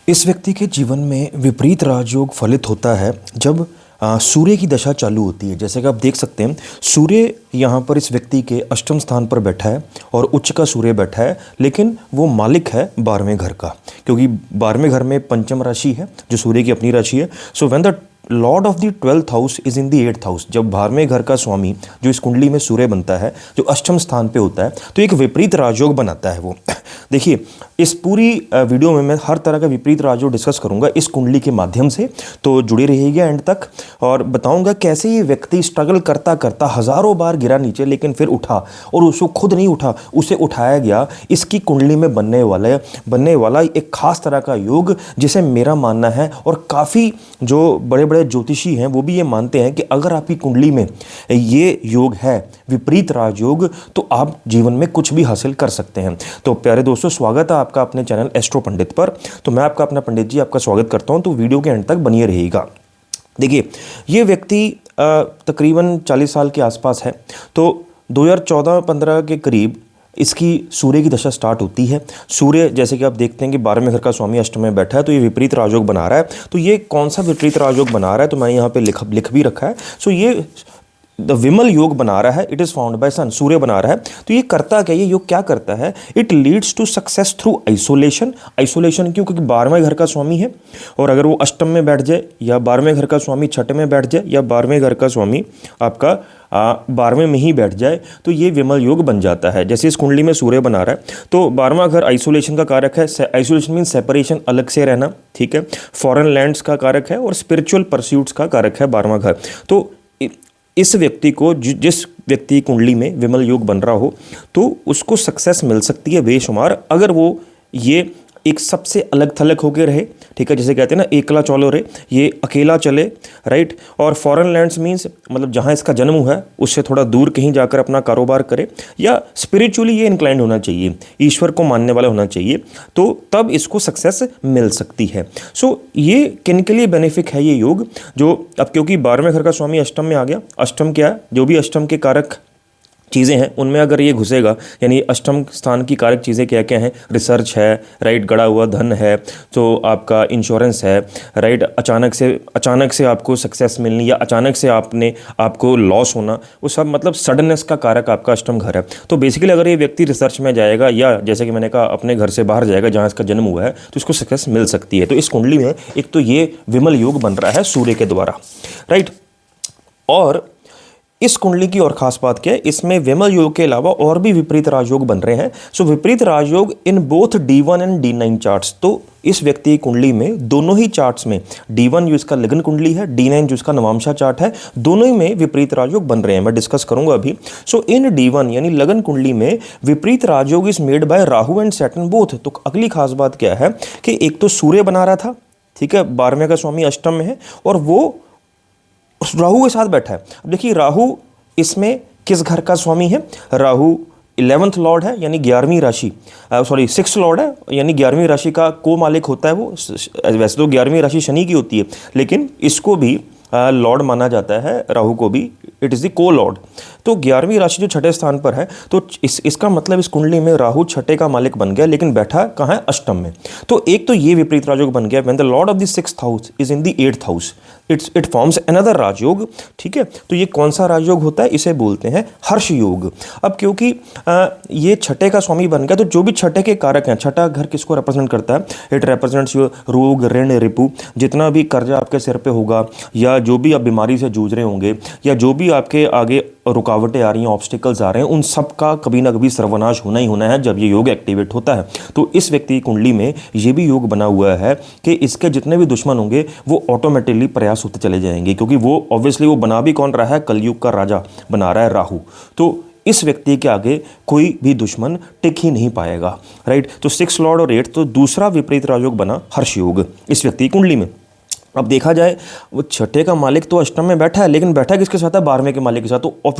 इस व्यक्ति के जीवन में विपरीत राजयोग फलित होता है जब सूर्य की दशा चालू होती है। जैसे कि आप देख सकते हैं, सूर्य यहाँ पर इस व्यक्ति के अष्टम स्थान पर बैठा है और उच्च का सूर्य बैठा है, लेकिन वो मालिक है 12वें घर का, क्योंकि 12वें घर में पंचम राशि है जो सूर्य की अपनी राशि है। So when the lord of the 12th house is in the 8th house, जब 12वें घर का स्वामी जो इस कुंडली में सूर्य बनता है, जो अष्टम स्थान पे होता है, तो एक विपरीत राजयोग बनाता है वो। देखिए, इस पूरी वीडियो में मैं हर तरह का विपरीत राजयोग डिस्कस करूंगा इस कुंडली के माध्यम से, तो जुड़े रहिएगा एंड तक। और बताऊंगा कैसे ये व्यक्ति स्ट्रगल करता करता हजारों बार गिरा नीचे, लेकिन फिर उठा, और उसको खुद नहीं उठा, उसे उठाया गया। इसकी कुंडली में बनने वाला एक खास तरह का योग, जिसे मेरा मानना है, और काफ़ी जो बड़े बड़े ज्योतिषी हैं वो भी ये मानते हैं कि अगर आपकी कुंडली में ये योग है, विपरीत राजयोग, तो आप जीवन में कुछ भी हासिल कर सकते हैं। तो प्यारे दोस्तों, स्वागत है आपका अपने चैनल एस्ट्रो पंडित पर। तो मैं आपका अपना पंडित जी आपका स्वागत करता हूं। तो वीडियो के एंड तक बनिए रहिएगा। देखिए, ये व्यक्ति तकरीबन 40 साल के आसपास है। तो 2014-15 के करीब इसकी सूर्य की दशा स्टार्ट होती है। सूर्य, जैसे कि आप देखते हैं कि 12वें घर का स्वामी अष्टम में बैठा है, तो ये विपरीत राजयोग बना रहा है। तो ये कौन सा विपरीत राजयोग बना रहा है, तो मैं यहाँ पे लिख भी रखा है। सो ये द विमल योग बना रहा है। इट इज़ फाउंड बाय सन, सूर्य बना रहा है। तो ये करता क्या, ये योग क्या करता है? It leads to success through isolation. Isolation क्यों? क्योंकि 12वें घर का स्वामी है, और अगर वो अष्टम में बैठ जाए, या 12वें घर का स्वामी छठे में बैठ जाए, या 12वें घर का स्वामी आपका 12वें में ही बैठ जाए, तो ये विमल योग बन जाता है। जैसे इस कुंडली में सूर्य बना रहा है, तो 12वां घर आइसोलेशन का कारक है। आइसोलेशन मीन सेपरेशन, अलग से रहना, ठीक है। फॉरेन लैंड्स का कारक है, और स्पिरिचुअल परस्यूट्स का कारक है 12वां घर। तो इस व्यक्ति को, जिस व्यक्ति कुंडली में विमल योग बन रहा हो, तो उसको सक्सेस मिल सकती है बेशुमार, अगर वो ये एक सबसे अलग थलग होकर रहे, ठीक है। जैसे कहते हैं ना, एकला चलो रे, ये अकेला चले, राइट। और फॉरेन लैंड्स मीन्स मतलब जहाँ इसका जन्म हुआ है उससे थोड़ा दूर कहीं जाकर अपना कारोबार करे, या स्पिरिचुअली ये इंक्लाइंड होना चाहिए, ईश्वर को मानने वाला होना चाहिए, तो तब इसको सक्सेस मिल सकती है। सो ये किन के लिए बेनिफिक है ये योग? जो अब क्योंकि 12वें घर का स्वामी अष्टम में आ गया, अष्टम क्या है, जो भी अष्टम के कारक चीज़ें हैं उनमें अगर ये घुसेगा, यानी अष्टम स्थान की कारक चीज़ें क्या क्या हैं? रिसर्च है, राइट, गड़ा हुआ धन है, तो आपका इंश्योरेंस है, राइट, अचानक से आपको सक्सेस मिलनी, या अचानक से आपको लॉस होना, वो सब मतलब सडननेस का कारक आपका अष्टम घर है। तो बेसिकली अगर ये व्यक्ति रिसर्च में जाएगा, या जैसे कि मैंने कहा अपने घर से बाहर जाएगा जहाँ इसका जन्म हुआ है, तो इसको सक्सेस मिल सकती है। तो इस कुंडली में एक तो ये विमल योग बन रहा है सूर्य के द्वारा, राइट। और इस कुंडली की और खास बात क्या है, इसमें विमल योग के अलावा और भी विपरीत राजयोग बन रहे हैं। So Vipreet Rajyog in both D1 and D9 charts. तो इस व्यक्ति की कुंडली में दोनों ही चार्ट्स में, D1 जो इसका लग्न कुंडली है, D9 जो इसका नवांशा चार्ट है, दोनों ही में विपरीत राजयोग बन रहे हैं। मैं डिस्कस करूंगा अभी। सो इन D1 यानी लगन कुंडली में Vipreet Rajyog is made by Rahu and Saturn both. तो अगली खास बात क्या है कि एक तो सूर्य बना रहा था, ठीक है, 12वें का स्वामी अष्टम में है, और वो राहु के साथ बैठा है। अब देखिए, राहु इसमें किस घर का स्वामी है? राहु 11th लॉर्ड है, यानी 11वीं राशि, 6th लॉर्ड है, यानी 11वीं राशि का को मालिक होता है वो। वैसे तो 11वीं राशि शनि की होती है, लेकिन इसको भी लॉर्ड माना जाता है, राहु को भी। इट इज़ द को लॉर्ड। तो 11वीं राशि जो छठे स्थान पर है, तो इसका मतलब इस कुंडली में राहु छठे का मालिक बन गया, लेकिन बैठा कहाँ है? अष्टम में। तो एक तो ये विपरीत राजयोग बन गया। When the lord of the 6th house is in the 8th house, it forms another Rajyog, ठीक है। तो ये कौन सा राजयोग होता है? इसे बोलते हैं हर्ष योग। अब क्योंकि ये छठे का स्वामी बन गया, तो जो भी छठे के कारक हैं, छठा घर किसको रिप्रेजेंट करता है? इट रिप्रेजेंट्स योर रोग, ऋण, रिपु। जितना भी कर्जा आपके सिर पे होगा, या जो भी आप बीमारी से जूझ रहे होंगे, या जो भी आपके आगे रुकावटें आ रही हैं, ऑब्स्टिकल्स आ रहे हैं, उन सब का कभी ना कभी सर्वनाश होना ही होना है जब ये योग एक्टिवेट होता है। तो इस व्यक्ति की कुंडली में ये भी योग बना हुआ है कि इसके जितने भी दुश्मन होंगे वो ऑटोमेटिकली प्रयास होते चले जाएंगे, क्योंकि वो ऑब्वियसली वो बना भी कौन रहा है? कलयुग का राजा बना रहा है राहु। तो इस व्यक्ति के आगे कोई भी दुश्मन टिक ही नहीं पाएगा, राइट। तो 6 लॉर्ड और 8, तो दूसरा विपरीत राजयोग बना हर्ष योग इस व्यक्ति की कुंडली में। अब देखा जाए, वो छठे का मालिक तो अष्टम में बैठा है, लेकिन बैठा किसके साथ है? 12वें के मालिक के साथ। तो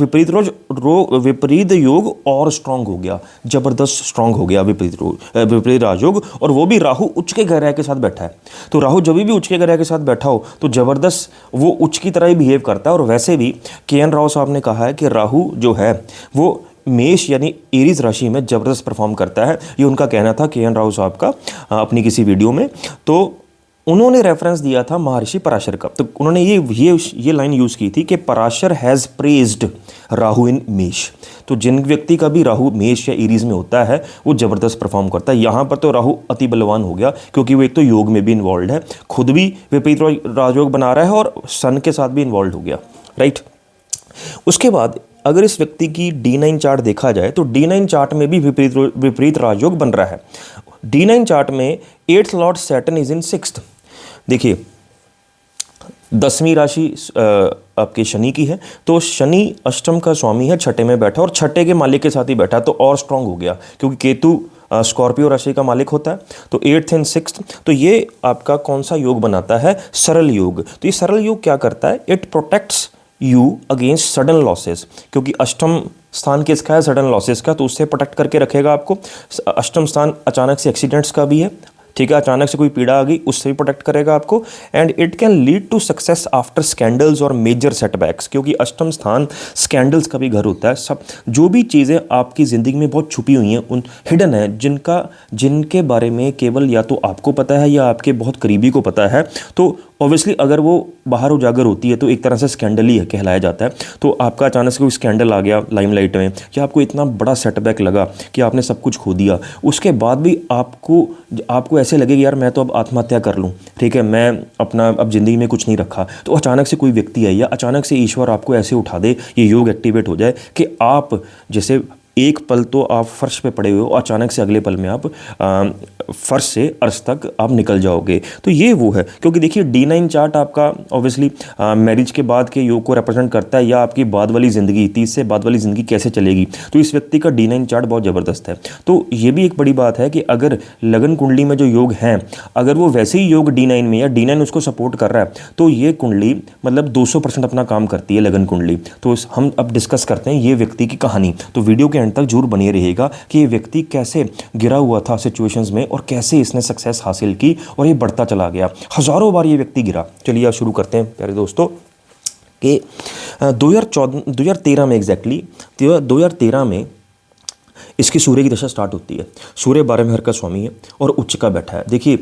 विपरीत योग और स्ट्रांग हो गया, जबरदस्त स्ट्रांग हो गया विपरीत राजयोग, और वो भी राहु उच्च के ग्रह के साथ बैठा है। तो राहु जब भी उच्च के ग्रह के साथ बैठा हो, तो जबरदस्त वो उच्च की तरह ही बिहेव करता है। और वैसे भी KN राव साहब ने कहा है कि राहु जो है वो मेष यानी एरीज राशि में ज़बरदस्त परफॉर्म करता है, ये उनका कहना था के एन राव साहब का अपनी किसी वीडियो में। तो उन्होंने रेफरेंस दिया था महर्षि पराशर का, तो उन्होंने ये लाइन यूज़ की थी कि पराशर हैज़ प्रेज्ड राहु इन मेष। तो जिन व्यक्ति का भी राहु मेष या एरीज में होता है वो ज़बरदस्त परफॉर्म करता है। यहाँ पर तो राहु अति बलवान हो गया, क्योंकि वो एक तो योग में भी इन्वॉल्व है, खुद भी विपरीत राजयोग बना रहा है और सन के साथ भी इन्वॉल्व हो गया, राइट। उसके बाद अगर इस व्यक्ति की D9 चार्ट देखा जाए तो D9 चार्ट में भी विपरीत राजयोग बन रहा है। D9 चार्ट में 8th Lord Saturn is in 6th। देखिए 10वीं राशि आपके शनि की है, तो शनि अष्टम का स्वामी है, छठे में बैठा और छठे के मालिक के साथ ही बैठा, तो और स्ट्रांग हो गया, क्योंकि केतु स्कॉर्पियो राशि का मालिक होता है। तो 8th एंड 6th, तो ये आपका कौन सा योग बनाता है? सरल योग। तो ये सरल योग क्या करता है? It protects you against sudden losses, क्योंकि अष्टम स्थान किसका है? सडन लॉसेस का, तो उससे प्रोटेक्ट करके रखेगा आपको। अष्टम स्थान अचानक से एक्सीडेंट्स का भी है, ठीक है, अचानक से कोई पीड़ा आ गई उससे भी प्रोटेक्ट करेगा आपको। And it can lead to success after scandals और मेजर सेटबैक्स, क्योंकि अष्टम स्थान स्कैंडल्स का भी घर होता है। सब जो भी चीज़ें आपकी ज़िंदगी में बहुत छुपी हुई हैं, उन हिडन है, जिनके बारे में केवल या तो आपको पता है या आपके बहुत करीबी को पता है, तो ऑब्वियसली अगर वो बाहर उजागर होती है तो एक तरह से स्कैंडल ही कहलाया जाता है। तो आपका अचानक से कोई स्कैंडल आ गया लाइमलाइट में, या आपको इतना बड़ा सेटबैक लगा कि आपने सब कुछ खो दिया, उसके बाद भी आपको ऐसे लगे कि यार मैं तो अब आत्महत्या कर लूँ, ठीक है, मैं अपना अब ज़िंदगी में कुछ नहीं रखा, तो अचानक से कोई व्यक्ति आई या अचानक से ईश्वर आपको ऐसे उठा दे, ये योग एक्टिवेट हो जाए कि आप जैसे एक पल तो आप फर्श पे पड़े हुए हो, अचानक से अगले पल में आप फर्श से अर्श तक आप निकल जाओगे। तो ये वो है, क्योंकि देखिए D9 चार्ट आपका ऑब्वियसली मैरिज के बाद के योग को रिप्रेजेंट करता है, या आपकी बाद वाली ज़िंदगी, 30 से बाद वाली ज़िंदगी कैसे चलेगी। तो इस व्यक्ति का D9 चार्ट बहुत ज़बरदस्त है। तो ये भी एक बड़ी बात है कि अगर लगन कुंडली में जो योग हैं, अगर वो वैसे ही योग D9 में या D9 उसको सपोर्ट कर रहा है, तो ये कुंडली मतलब 200% अपना काम करती है, लगन कुंडली। तो हम अब डिस्कस करते हैं ये व्यक्ति की कहानी। तो वीडियो के एंड तक जरूर बने रहिएगा कि ये व्यक्ति कैसे गिरा हुआ था सिचुएशंस में और कैसे इसने सक्सेस हासिल की और ये बढ़ता चला गया। हजारों बार ये व्यक्ति गिरा। चलिए आप शुरू करते हैं प्यारे दोस्तों कि 2013 में एग्जैक्टली 2013 में इसकी सूर्य की दशा स्टार्ट होती है। सूर्य 12वें घर का स्वामी है और उच्च का बैठा है। देखिए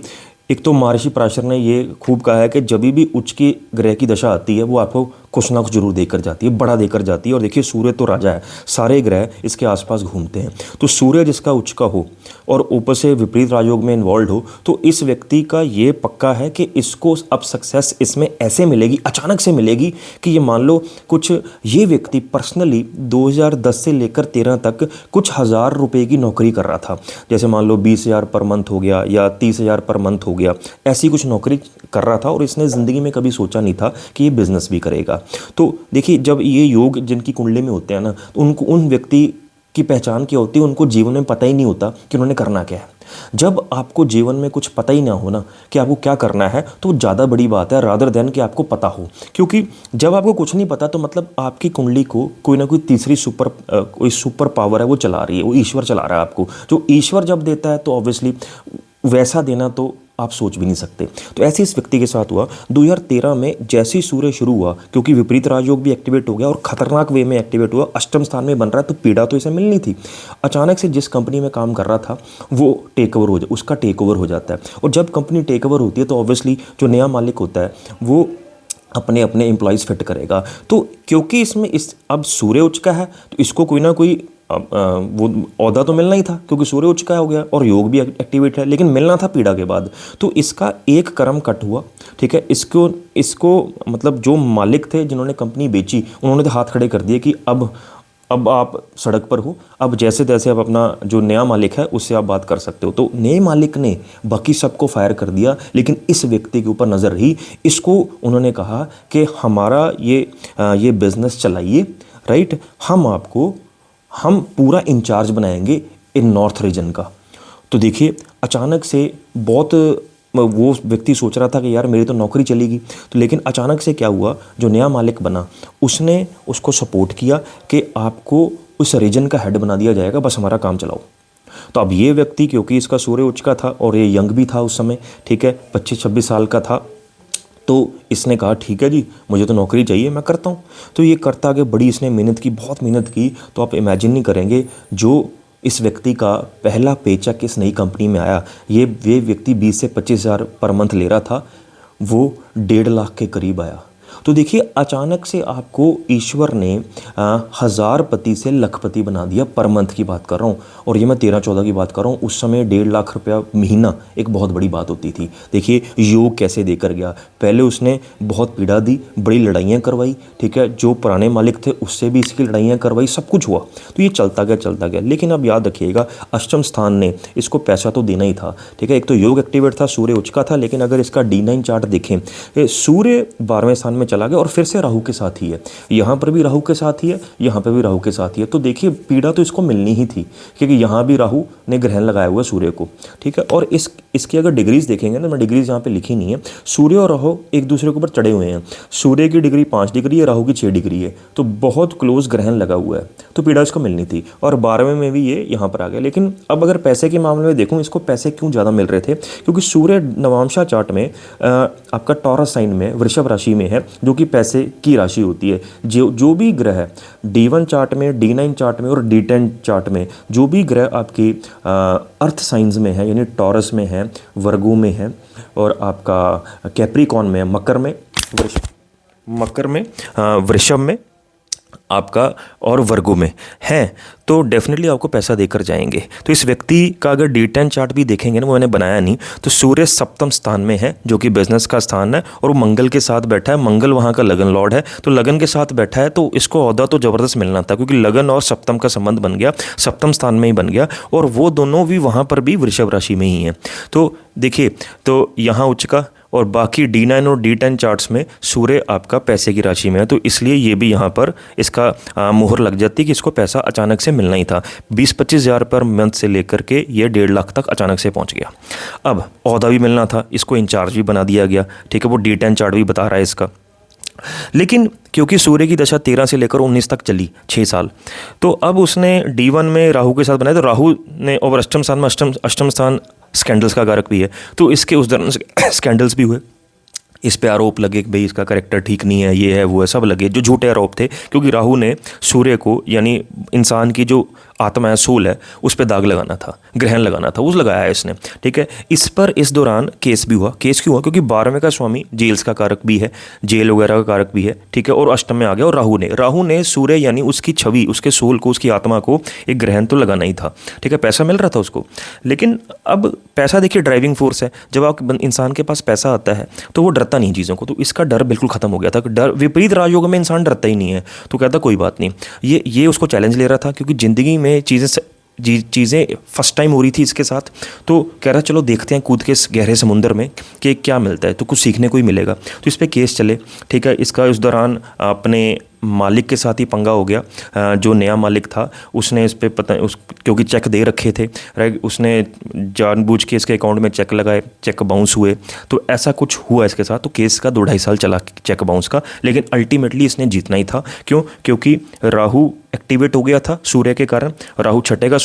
एक तो महर्षि पराशर ने ये खूब कहा है कि जब भी उच्च की ग्रह की दशा आती है वो आपको कुछ ना कुछ जरूर देकर जाती है, बड़ा देकर जाती है। और देखिए सूर्य तो राजा है, सारे ग्रह इसके आसपास घूमते हैं। तो सूर्य जिसका उच्च का हो और ऊपर से विपरीत राजयोग में इन्वॉल्व हो, तो इस व्यक्ति का ये पक्का है कि इसको अब सक्सेस इसमें ऐसे मिलेगी, अचानक से मिलेगी कि ये मान लो कुछ ये व्यक्ति पर्सनली 2010 से लेकर 13 तक कुछ हज़ार रुपये की नौकरी कर रहा था। जैसे मान लो 20,000 पर मंथ हो गया या 30,000 पर मंथ हो गया, ऐसी कुछ नौकरी कर रहा था और इसने ज़िंदगी में कभी सोचा नहीं था कि ये बिज़नेस भी करेगा। तो देखिए जब ये योग जिनकी कुंडली में होते हैं ना, तो उनको उन व्यक्ति की पहचान क्या होती है, उनको जीवन में पता ही नहीं होता कि उन्होंने करना क्या है। जब आपको जीवन में कुछ पता ही ना हो ना कि आपको क्या करना है, तो ज़्यादा बड़ी बात है रादर देन कि आपको पता हो। क्योंकि जब आपको कुछ नहीं पता तो मतलब आपकी कुंडली को कोई ना कोई तीसरी कोई सुपर पावर है वो चला रही है, वो ईश्वर चला रहा है आपको। जो ईश्वर जब देता है तो ऑब्वियसली वैसा देना तो आप सोच भी नहीं सकते। तो ऐसे इस व्यक्ति के साथ हुआ 2013 में। जैसे ही सूर्य शुरू हुआ, क्योंकि विपरीत राजयोग भी एक्टिवेट हो गया और खतरनाक वे में एक्टिवेट हुआ, अष्टम स्थान में बन रहा है, तो पीड़ा तो इसे मिलनी थी। अचानक से जिस कंपनी में काम कर रहा था वो उसका टेक ओवर हो जाता है। और जब कंपनी टेक ओवर होती है तो ऑब्वियसली जो नया मालिक होता है वो अपने अपने एम्प्लॉयज़ फिट करेगा। तो क्योंकि इसमें अब सूर्य उच्च का है तो इसको कोई ना कोई वो औहदा तो मिलना ही था, क्योंकि सूर्य उच्च का हो गया और योग भी एक्टिवेट है, लेकिन मिलना था पीड़ा के बाद। तो इसका एक कर्म कट हुआ, ठीक है। इसको मतलब जो मालिक थे जिन्होंने कंपनी बेची, उन्होंने तो हाथ खड़े कर दिए कि अब आप सड़क पर हो, अब जैसे तैसे अब अपना जो नया मालिक है उससे आप बात कर सकते हो। तो नए मालिक ने बाकी सबको फायर कर दिया, लेकिन इस व्यक्ति के ऊपर नज़र रही। इसको उन्होंने कहा कि हमारा ये बिज़नेस चलाइए, राइट, हम पूरा इंचार्ज बनाएंगे इन नॉर्थ रीजन का। तो देखिए अचानक से बहुत वो व्यक्ति सोच रहा था कि यार मेरी तो नौकरी चलेगी, तो लेकिन अचानक से क्या हुआ, जो नया मालिक बना उसने उसको सपोर्ट किया कि आपको उस रीजन का हेड बना दिया जाएगा, बस हमारा काम चलाओ। तो अब ये व्यक्ति, क्योंकि इसका सूर्य उच्च का था और ये यंग भी था उस समय, ठीक है, 25-26 साल का था, तो इसने कहा ठीक है जी, मुझे तो नौकरी चाहिए, मैं करता हूँ। तो ये करता आगे, बड़ी इसने मेहनत की, बहुत मेहनत की। तो आप इमेजिन नहीं करेंगे, जो इस व्यक्ति का पहला पेचेक इस नई कंपनी में आया, ये व्यक्ति 20 से 25 हज़ार पर मंथ ले रहा था, वो 1.5 लाख के करीब आया। तो देखिए, अचानक से आपको ईश्वर ने हज़ारपति से लखपति बना दिया। पर मंथ की बात कर रहा हूँ, और ये मैं 13-14 की बात कर रहा हूँ। उस समय 1.5 लाख रुपया महीना एक बहुत बड़ी बात होती थी। देखिए योग कैसे देकर गया। पहले उसने बहुत पीड़ा दी, बड़ी लड़ाइयाँ करवाई, ठीक है, जो पुराने मालिक थे उससे भी इसकी लड़ाइयाँ करवाई, सब कुछ हुआ। तो ये चलता गया चलता गया। लेकिन अब याद रखिएगा, अष्टम स्थान ने इसको पैसा तो देना ही था, ठीक है। एक तो योग एक्टिवेट था, सूर्य उच्च का था, लेकिन अगर इसका D9 चार्ट देखें, सूर्य 12वें स्थान में चला गया और फिर से राहु के साथ ही है। यहाँ पर भी राहु के साथ ही है, यहाँ पर भी राहु के साथ ही है। तो देखिए, पीड़ा तो इसको मिलनी ही थी, क्योंकि यहाँ भी राहु ने ग्रहण लगाया हुआ है सूर्य को, ठीक है। और इसकी अगर डिग्रीज देखेंगे ना, मैं डिग्रीज यहाँ पे लिखी नहीं है, सूर्य और राहु एक दूसरे के ऊपर चढ़े हुए हैं। सूर्य की डिग्री 5 डिग्री है, राहु की 6 डिग्री है, तो बहुत क्लोज ग्रहण लगा हुआ है। तो पीड़ा इसको मिलनी थी, और 12वें में भी ये यहाँ पर आ गया। लेकिन अब अगर पैसे के मामले में देखूँ, इसको पैसे क्यों ज़्यादा मिल रहे थे, क्योंकि सूर्य नवांशा चार्ट में आपका टॉरस साइन में, वृषभ राशि में है, जो कि पैसे की राशि होती है। जो भी ग्रह D1 चार्ट में, D9 चार्ट में और D10 चार्ट में, जो भी ग्रह आपकी अर्थ साइंस में है, यानी टॉरस में है, वर्गो में है, और आपका कैप्रिकॉन में, मकर में, वृषभ में आपका, और वर्गों में हैं, तो डेफिनेटली आपको पैसा देकर जाएंगे। तो इस व्यक्ति का अगर D10 चार्ट भी देखेंगे ना, वो मैंने बनाया नहीं, तो सूर्य 7वें स्थान में है, जो कि बिजनेस का स्थान है, और वो मंगल के साथ बैठा है। मंगल वहाँ का लगन लॉर्ड है, तो लगन के साथ बैठा है, तो इसको ओहदा तो ज़बरदस्त मिलना था, क्योंकि लगन और सप्तम का संबंध बन गया, 7वें स्थान में ही बन गया, और वो दोनों भी वहाँ पर भी वृषभ राशि में ही हैं। तो देखिए, तो यहाँ उच्च का, और बाकी D9 और D10 चार्ट्स में सूर्य आपका पैसे की राशि में है, तो इसलिए ये भी यहाँ पर इसका मोहर लग जाती है कि इसको पैसा अचानक से मिलना ही था। 20-25 हज़ार पर मंथ से लेकर के ये 1.5 लाख तक अचानक से पहुँच गया। अब ओहदा भी मिलना था, इसको इंचार्ज भी बना दिया गया, ठीक है, वो D10 चार्ट भी बता रहा है इसका। लेकिन क्योंकि सूर्य की दशा 13 से लेकर 19 तक चली, 6 साल, तो अब उसने D1 में राहु के साथ बनाया, तो राहु ने, और अष्टम स्थान में, अष्टम स्थान स्कैंडल्स का कारक भी है, तो इसके उस दौरान स्कैंडल्स भी हुए। इस पे आरोप लगे कि भाई इसका कैरेक्टर ठीक नहीं है, ये है वो है, सब लगे, जो झूठे आरोप थे, क्योंकि राहु ने सूर्य को, यानी इंसान की जो आत्मा है, सोल है, उस पर दाग लगाना था, ग्रहण लगाना था, उस लगाया है इसने, ठीक है। इस पर इस दौरान केस भी हुआ। केस क्यों हुआ? क्योंकि 12वें का स्वामी जेल्स का कारक भी है, जेल वगैरह का कारक भी है, ठीक है, और अष्टम में आ गया। और राहु ने सूर्य, यानी उसकी छवि, उसके सोल को, उसकी आत्मा को एक ग्रहण तो लगाना ही था, ठीक है, पैसा मिल रहा था उसको। लेकिन अब पैसा देखिए ड्राइविंग फोर्स है। जब आप इंसान के पास पैसा आता है तो वो डरता नहीं चीज़ों को, तो इसका डर बिल्कुल खत्म हो गया था। डर, विपरीत राजयोग में इंसान डरता ही नहीं है, तो कहता कोई बात नहीं। ये उसको चैलेंज ले रहा था, क्योंकि ज़िंदगी में चीज़ें फर्स्ट टाइम हो रही थी इसके साथ, तो कह रहा चलो देखते हैं कूद के इस गहरे समुंदर में कि क्या मिलता है, तो कुछ सीखने को ही मिलेगा। तो इस पर केस चले, ठीक है। इसका उस दौरान अपने मालिक के साथ ही पंगा हो गया। जो नया मालिक था उसने इस पे क्योंकि चेक दे रखे थे, राइट, उसने जानबूझ के इसके अकाउंट में चेक लगाए, चेक बाउंस हुए, तो ऐसा कुछ हुआ इसके साथ। तो केस का 2-2.5 साल चला चेक बाउंस का, लेकिन अल्टीमेटली इसने जीतना ही था। क्यों? क्योंकि राहु एक्टिवेट हो गया था सूर्य के कारण। राहु छठे का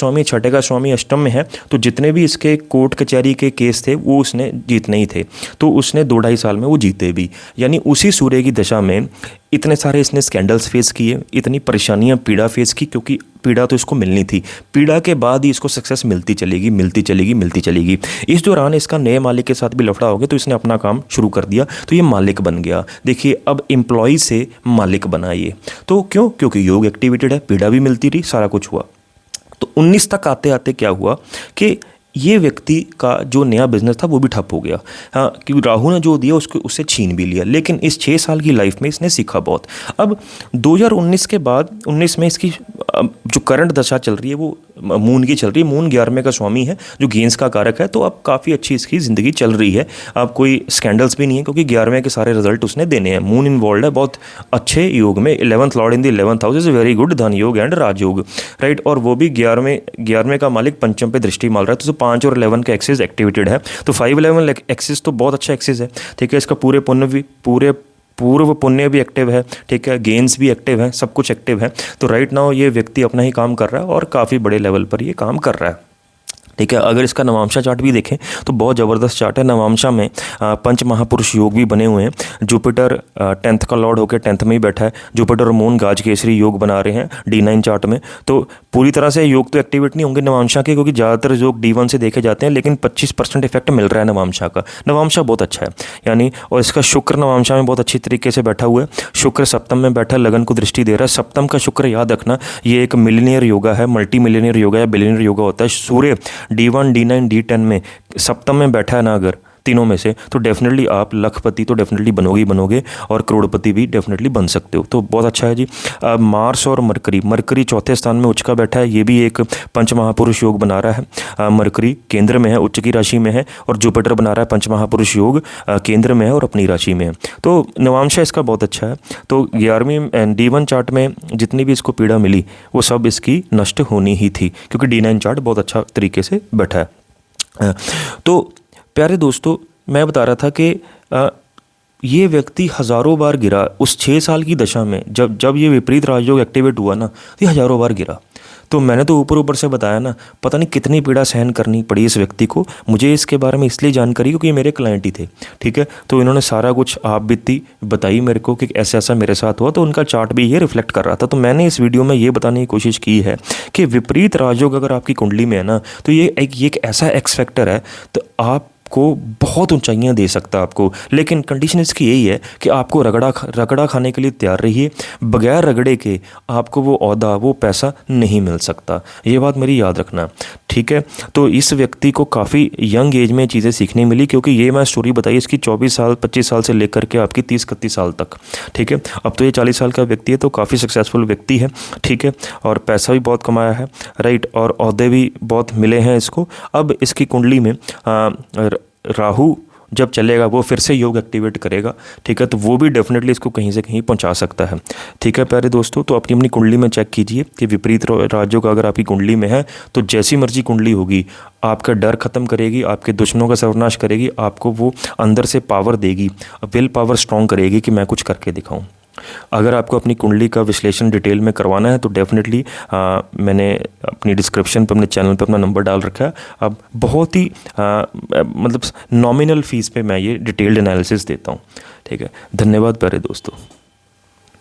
स्वामी अष्टम में है, तो जितने भी इसके कोर्ट कचहरी के केस थे वो उसने जीतने ही थे। तो उसने 2-2.5 साल में वो जीते भी, यानी उसी सूर्य की दशा में इतने सारे इसने स्कैंडल्स फेस किए, इतनी परेशानियां, पीड़ा फेस की, क्योंकि पीड़ा तो इसको मिलनी थी। पीड़ा के बाद ही इसको सक्सेस मिलती चलेगी। इस दौरान इसका नए मालिक के साथ भी लफड़ा हो गया, तो इसने अपना काम शुरू कर दिया, तो ये मालिक बन गया। देखिए, अब एम्प्लॉय से मालिक बना ये, तो क्यों? क्योंकि योग एक्टिवेटेड है, पीड़ा भी मिलती रही, सारा कुछ हुआ। तो 19 तक आते आते क्या हुआ कि ये व्यक्ति का जो नया बिजनेस था वो भी ठप हो गया। हाँ, क्योंकि राहु ने जो दिया उससे छीन भी लिया। लेकिन इस 6 साल की लाइफ में इसने सीखा बहुत। अब 2019 के बाद 19 में इसकी जो करंट दशा चल रही है वो मून की चल रही है। मून 11वें का स्वामी है, जो गेंस का कारक है, तो अब काफ़ी अच्छी इसकी ज़िंदगी चल रही है। अब कोई स्कैंडल्स भी नहीं है, क्योंकि 11वें के सारे रिजल्ट उसने देने हैं। मून इन्वॉल्व है बहुत अच्छे योग में। 11th Lord in the 11th house is very good, धन योग एंड राजयोग, राइट। और वो भी 11वें का मालिक पंचम पे दृष्टि मार रहा है, तो 5 और 11 का एक्सिस एक्टिवेटेड है। तो 5-11 एक्सिस तो बहुत अच्छा एक्सिस है, ठीक है। इसका पूर्व पुण्य भी एक्टिव है, ठीक है, गेंस भी एक्टिव है, सब कुछ एक्टिव है। तो राइट नाउ ये व्यक्ति अपना ही काम कर रहा है और काफ़ी बड़े लेवल पर ये काम कर रहा है, ठीक है। अगर इसका नवांशा चार्ट भी देखें तो बहुत ज़बरदस्त चार्ट है। नवांशा में पंच महापुरुष योग भी बने हुए हैं। जुपिटर 10th का लॉर्ड होकर 10th में ही बैठा है। जुपिटर और मून गाज केसरी योग बना रहे हैं D9 चार्ट में। तो पूरी तरह से योग तो एक्टिवेट नहीं होंगे नवांशा के, क्योंकि ज़्यादातर योग D1 से देखे जाते हैं, लेकिन 25% इफेक्ट मिल रहा है नवांशा का। नवांशा बहुत अच्छा है यानी, और इसका शुक्र नवांशा में बहुत अच्छी तरीके से बैठा हुआ है। शुक्र सप्तम में बैठा, लगन को दृष्टि दे रहा है। सप्तम का शुक्र याद रखना, ये एक मिलीनियर योगा है, मल्टी मिलीनियर योगा या बिलीनियर योगा होता है। सूर्य D1 D9 D10 में सप्तम में बैठा है ना अगर तीनों में से, तो डेफिनेटली आप लखपति तो डेफिनेटली बनोगे ही बनोगे, और करोड़पति भी डेफिनेटली बन सकते हो। तो बहुत अच्छा है जी। मार्स और मरकरी चौथे स्थान में उच्च का बैठा है, ये भी एक पंच महापुरुष योग बना रहा है। मरकरी केंद्र में है, उच्च की राशि में है, और जुपिटर बना रहा है पंच महापुरुष योग, केंद्र में है और अपनी राशि में है। तो नवांशा इसका बहुत अच्छा है। तो 11वीं D1 चार्ट में जितनी भी इसको पीड़ा मिली वो सब इसकी नष्ट होनी ही थी, क्योंकि D9 चार्ट बहुत अच्छा तरीके से बैठा है। तो प्यारे दोस्तों, मैं बता रहा था कि ये व्यक्ति हज़ारों बार गिरा उस 6 साल की दशा में। जब ये विपरीत राजयोग एक्टिवेट हुआ ना, तो ये हज़ारों बार गिरा। तो मैंने तो ऊपर से बताया ना, पता नहीं कितनी पीड़ा सहन करनी पड़ी इस व्यक्ति को। मुझे इसके बारे में इसलिए जानकारी क्योंकि ये मेरे क्लाइंट ही थे, ठीक है। तो इन्होंने सारा कुछ आप बीती बताई मेरे को कि ऐसा ऐसा मेरे साथ हुआ, तो उनका चार्ट भी ये रिफ्लेक्ट कर रहा था। तो मैंने इस वीडियो में ये बताने की कोशिश की है कि विपरीत राजयोग अगर आपकी कुंडली में है ना, तो ये एक ऐसा एक्स फैक्टर है, तो आप को बहुत ऊंचाइयां दे सकता है आपको। लेकिन कंडीशन इसकी यही है कि आपको रगड़ा खाने के लिए तैयार रहिए। बगैर रगड़े के आपको वो ओहदा, वो पैसा नहीं मिल सकता। ये बात मेरी याद रखना, ठीक है। तो इस व्यक्ति को काफ़ी यंग एज में चीज़ें सीखने मिली, क्योंकि ये मैं स्टोरी बताई इसकी 24 साल 25 साल से लेकर के आपकी 30-31 साल तक, ठीक है। अब तो ये 40 साल का व्यक्ति है, तो काफ़ी सक्सेसफुल व्यक्ति है, ठीक है, और पैसा भी बहुत कमाया है, राइट, और ओहदे भी बहुत मिले हैं इसको। अब इसकी कुंडली में राहु जब चलेगा वो फिर से योग एक्टिवेट करेगा, ठीक है। तो वो भी डेफिनेटली इसको कहीं से कहीं पहुंचा सकता है, ठीक है प्यारे दोस्तों। तो अपनी अपनी कुंडली में चेक कीजिए कि विपरीत राजयोग अगर आपकी कुंडली में है, तो जैसी मर्जी कुंडली होगी, आपका डर खत्म करेगी, आपके दुश्मनों का सर्वनाश करेगी, आपको वो अंदर से पावर देगी, विल पावर स्ट्रॉन्ग करेगी कि मैं कुछ करके दिखाऊं। अगर आपको अपनी कुंडली का विश्लेषण डिटेल में करवाना है तो डेफिनेटली मैंने अपनी डिस्क्रिप्शन पर अपने चैनल पर अपना नंबर डाल रखा है। अब बहुत ही मतलब नॉमिनल फ़ीस पे मैं ये डिटेल्ड एनालिसिस देता हूँ, ठीक है। धन्यवाद प्यारे दोस्तों।